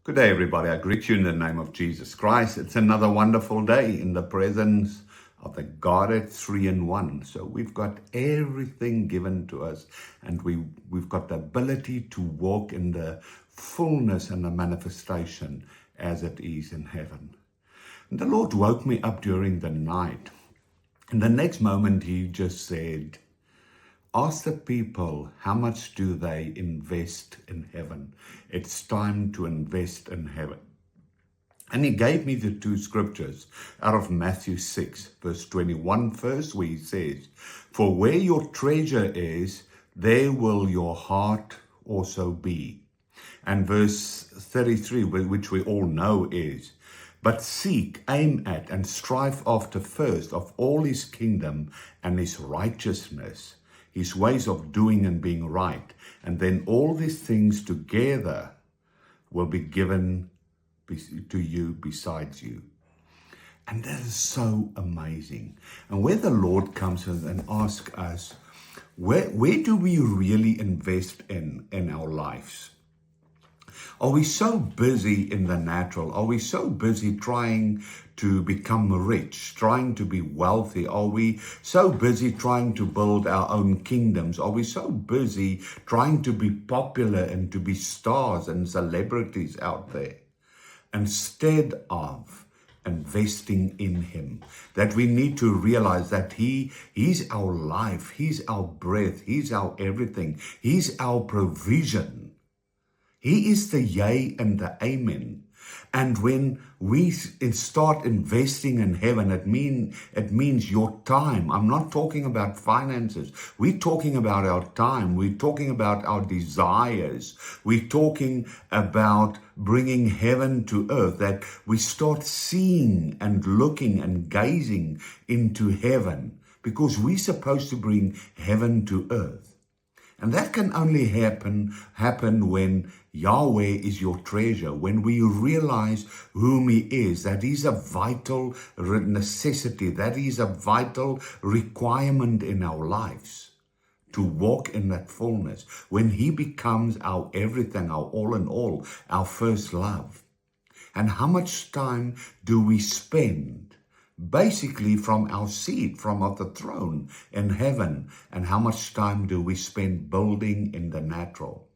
Good day, everybody. I greet you in the name of Jesus Christ. It's another wonderful day in the presence of the Godhead 3-in-1. So we've got everything given to us, and we've got the ability to walk in the fullness and the manifestation as it is in heaven. And the Lord woke me up during the night, and the next moment He just said, ask the people, how much do they invest in heaven? It's time to invest in heaven. And He gave me the two scriptures out of Matthew 6, verse 21 first, where He says, for where your treasure is, there will your heart also be. And verse 33, which we all know is, but seek, aim at, and strive after first of all His kingdom and His righteousness, His ways of doing and being right. And then all these things together will be given to you besides you. And that is so amazing. And where the Lord comes in and asks us, where do we really invest in our lives? Are we so busy in the natural? Are we so busy trying to become rich, trying to be wealthy? Are we so busy trying to build our own kingdoms? Are we so busy trying to be popular and to be stars and celebrities out there, instead of investing in Him? That we need to realize that He's our life, He's our breath, He's our everything, He's our provision. He is the yea and the amen. And when we start investing in heaven, it means your time. I'm not talking about finances. We're talking about our time. We're talking about our desires. We're talking about bringing heaven to earth, that we start seeing and looking and gazing into heaven, because we're supposed to bring heaven to earth. And that can only happen when Yahweh is your treasure, when we realize whom He is, that He's a vital necessity, that He's a vital requirement in our lives to walk in that fullness, when He becomes our everything, our all in all, our first love. And how much time do we spend basically from our seat, from the throne in heaven, and how much time do we spend building in the natural?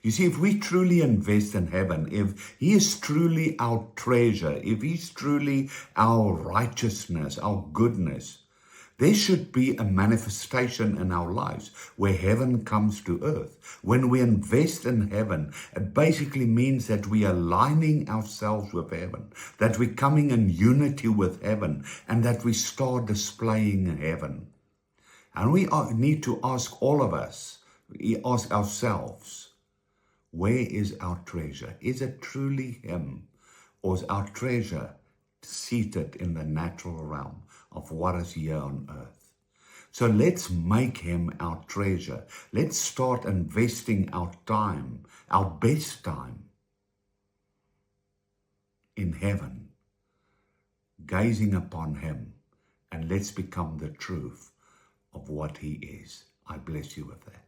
You see, if we truly invest in heaven, if He is truly our treasure, if He's truly our righteousness, our goodness, there should be a manifestation in our lives where heaven comes to earth. When we invest in heaven, it basically means that we are aligning ourselves with heaven, that we're coming in unity with heaven, and that we start displaying heaven. And we need to ask all of us, ask ourselves, where is our treasure? Is it truly Him? Or is our treasure seated in the natural realm of what is here on earth? So let's make Him our treasure. Let's start investing our time, our best time, in heaven, gazing upon Him, and let's become the truth of what He is. I bless you with that.